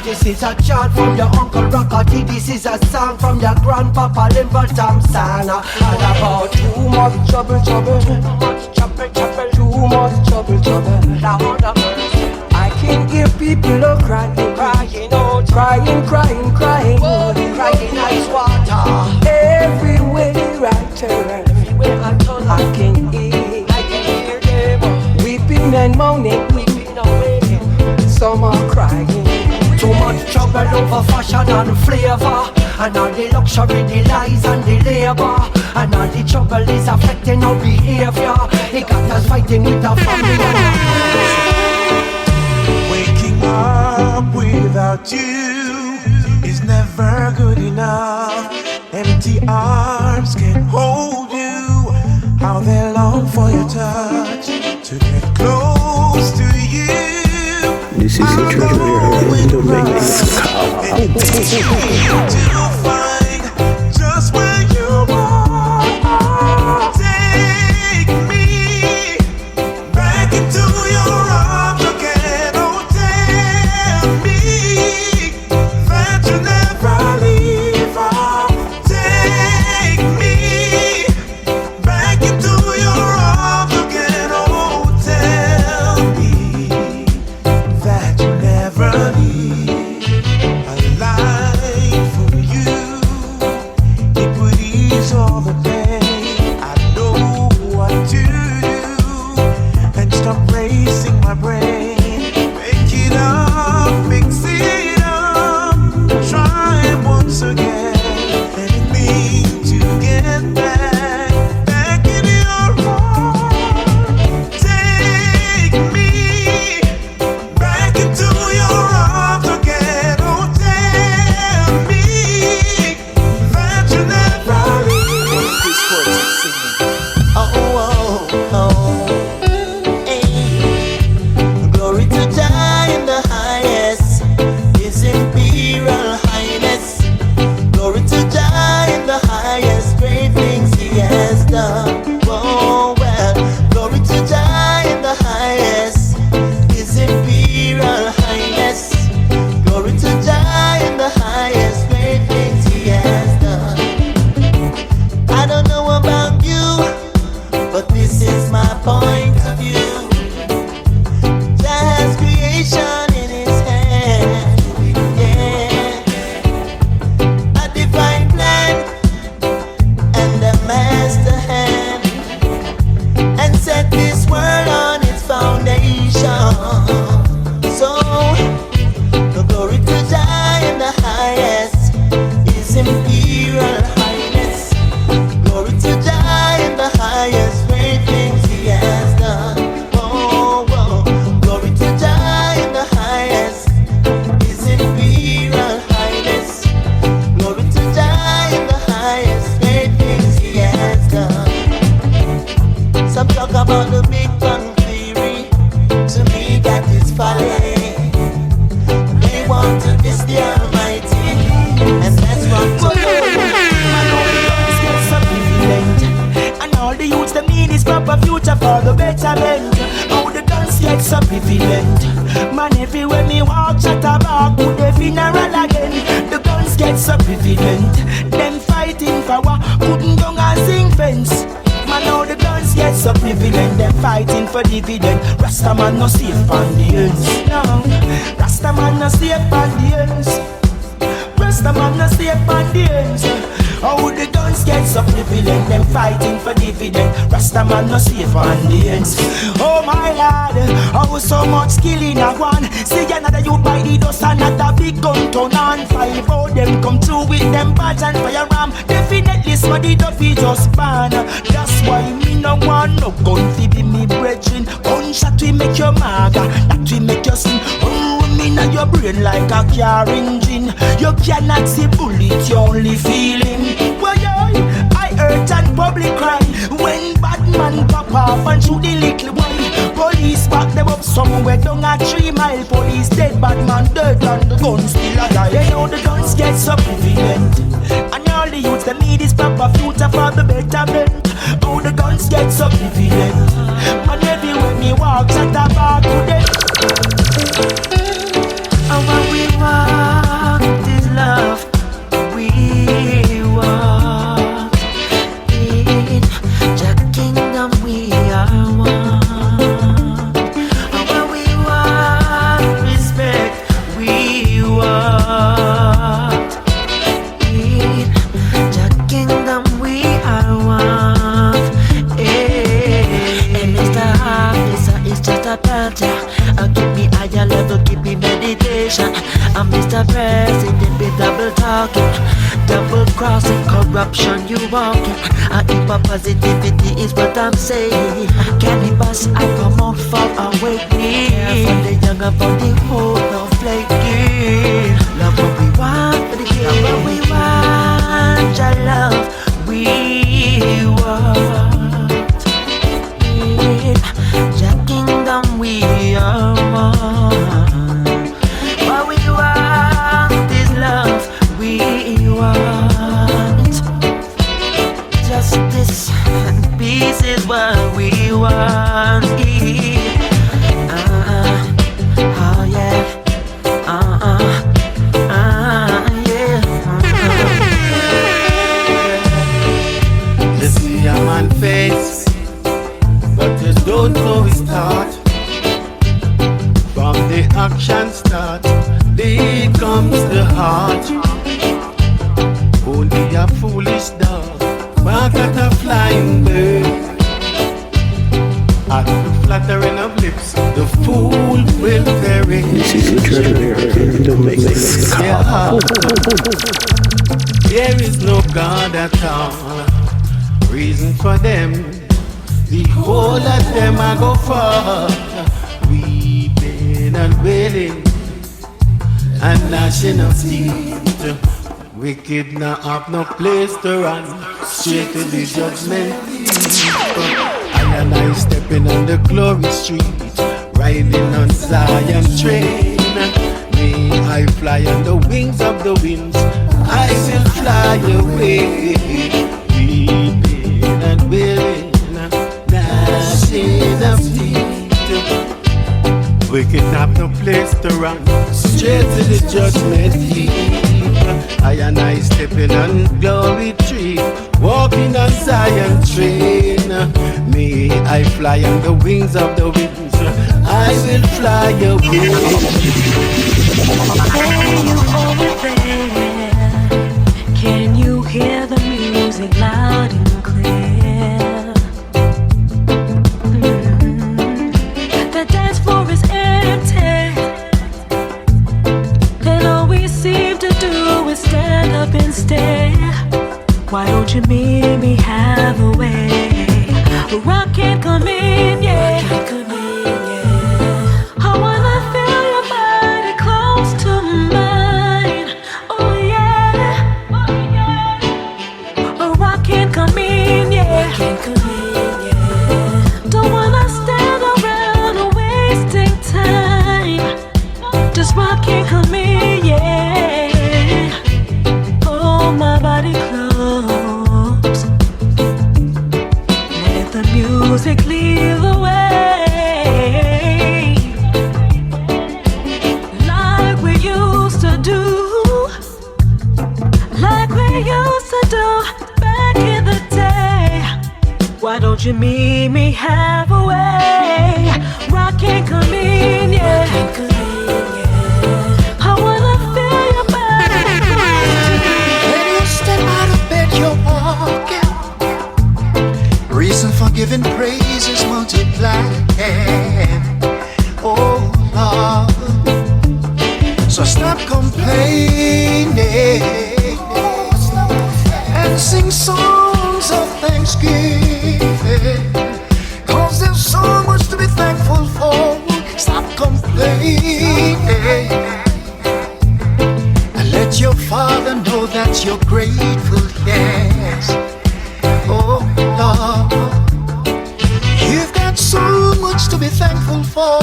This is a chant from your Uncle Rockety. This is a song from your Grandpapa Limber Thompson. And about too much trouble, trouble, too much trouble, trouble, too much trouble, trouble. Lord of mercy, I can hear people are crying, crying, oh, crying, crying, crying, oh, crying ice water. Everywhere I turn, everywhere I turn, I can hear them weeping and moaning, weeping away. Some are crying. Too much trouble over fashion and flavor, and all the luxury, the lies and the labor, and all the trouble is affecting our behavior. It got us fighting with our family. Waking up without you is never good enough. Empty arms can't hold you. How they long for your touch to get close to you. This is the church of your to find just where you are. Take me back into your arms again. Oh, tell me that you'll never leave. Oh, take me back into your arms again. Oh, tell me that you'll never leave. A life for you. back in your heart. Take me back into your arms again. Oh, tell me that you never leave. This voice is singing. Glory to Jah in the highest, His imperial highness. Glory to Jah in the highest, great things He has done. Oh well, glory to Jah in the highest, His imperial highness. Glory to Jah in the highest, great things He has done. I don't know about you, but this is my point of view. Jah has creation in His hand, yeah. A divine plan and a master hand, and set this world on its foundation. So, the glory to Jah in the highest, His imperial highness. Glory to Jah in the highest, great things He has done. Oh, oh. Glory to Jah in the highest, His imperial highness. Glory to Jah in the highest, great things He has done. Some talk about the Big Bang Theory. To me, that is folly. They want to diss the Almighty, and that's wrong. And all the youths them need is proper future for the betterment. How the guns get so prevalent. Man, everywhere me walk, chat about good the funeral again. The guns get so prevalent. Them fighting for what couldn't go and sing fence. Man, now the guns get so prevalent. Them fighting for dividend. Rasta man no safe on the ends. No, Rasta man no safe on the ends. Rasta man no safe on the ends. How the guns get so prevalent, them fighting for dividend. Rasta man no safe on the ends. Oh my lord, how so much killing a one. See another you buy the dust, another big gun turn on. 5 of them come through with them badge and firearm. Definitely somebody don't be just ban. That's why me no want no gun fi be me brethren. Gunshot we make your maga, that we make your sin. Me na your brain like a car engine. You cannot see bullet, you only feel him. Why I hurt and public cry when bad man pop off and shoot the little boy. Police back them up somewhere down a 3 mile. Police dead, bad man dead and the gun still alive. They know the guns get so prevalent, and all the youths them need is proper future for the betterment. Oh, the guns get so prevalent, and everywhere me walk, chat about today. And when we walk this love, we walk in Jah kingdom, we are one. And when we walk respect, we walk in Jah kingdom, we are one. And Mr. Officer is just a planter. Give me higher level, give me meditation. I'm Mr. President, be double talking, double crossing, corruption you walking. And if my positivity is what I'm saying, cannabis I come out for awakening. From the young and from the old, no flaking. Love what we want for the king. Love what we want, your love we want. Jah kingdom we are one. What we want is love, we want. Justice and peace is what we want. Oh yeah. Yeah. You see a man face, but you don't know his thought. From the action start, there comes the heart. Only a foolish dog bark at a flying bird. At the fluttering of lips, the fool will perish. This is the treasure kingdom makes Yeah. There is no God at all. for them. The whole of them I go for, weeping and wailing and gnashing of teeth. Wicked not have no place to run, straight to the judgment seat. I stepping on the glory street, riding on Zion train. May I fly on the wings of the winds, I will fly away, weeping and wailing, gnashing of teeth. Wicked have no place to run, straight to the judgment heap. I stepping on glory tree, walking on Zion train. May I fly on the wings of the winds, I will fly away. Hey, you over there, can you hear the music loud and clear? The dance floor is empty, and all we seem to do is stand up and stare. Why don't you meet me halfway? Rock can't come in, yeah. I wanna feel your body close to mine. Oh yeah. A rock can't come in, yeah. Don't wanna stand around wasting time. Just rock can't come in, yeah. Hold my body close. Let the music lead the way. Like we used to do. Like we used to do back in the day. Why don't you meet me halfway? Rock can't come in, yeah. I wanna feel your body close to me. When you step out of bed, you're walking. Reason for giving praise is multiplying. Oh Lord, so stop complaining and sing songs of thanksgiving. 'Cause there's so much to be thankful for. Stop complaining and let your Father know that you're grateful, yes. Oh Lord, you've got so much to be thankful for,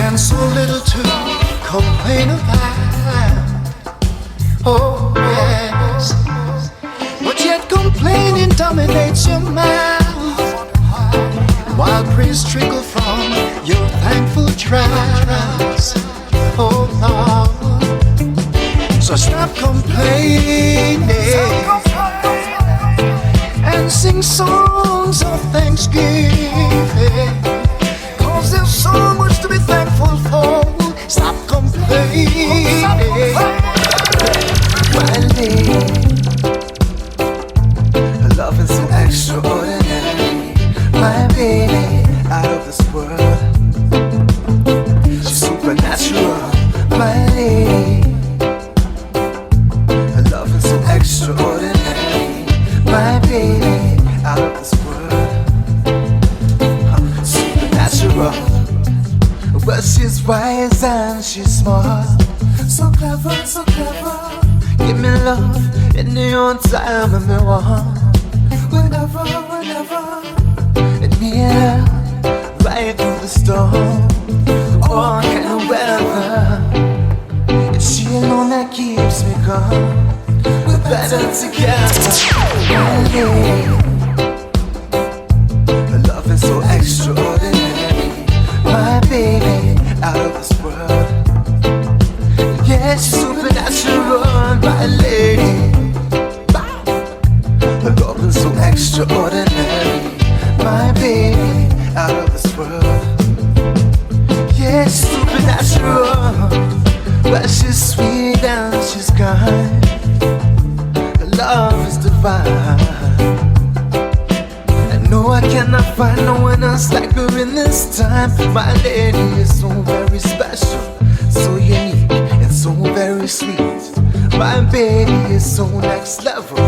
and so little to complain about. Oh yes, but yet complaining dominates your mouth, while praise trickle from your thankful trials. Oh Lord, so stop complaining and sing songs of thanksgiving. 'Cause there's so much to be thankful for. Stop complaining. My lady, her love is so extraordinary. My baby, out of this world, she's supernatural. My lady, her love is so extraordinary. My baby, out of this world, supernatural. Well, she's wise and she's smart, so clever, so clever. Give me love in the own time and me want. Whenever, and me and her, right through the storm, all kind of weather. It's she alone that keeps me calm. We're better together. Her love is so extraordinary. My baby, out of this world. Yeah, she's supernatural, my lady. Her love is so extraordinary. My baby, out of this world. Yeah, she's supernatural. Well, she's sweet and she's kind. Her love is divine. I know I cannot find no one else like her in this time. My lady is so very special, so unique and so very sweet. My baby is so next level.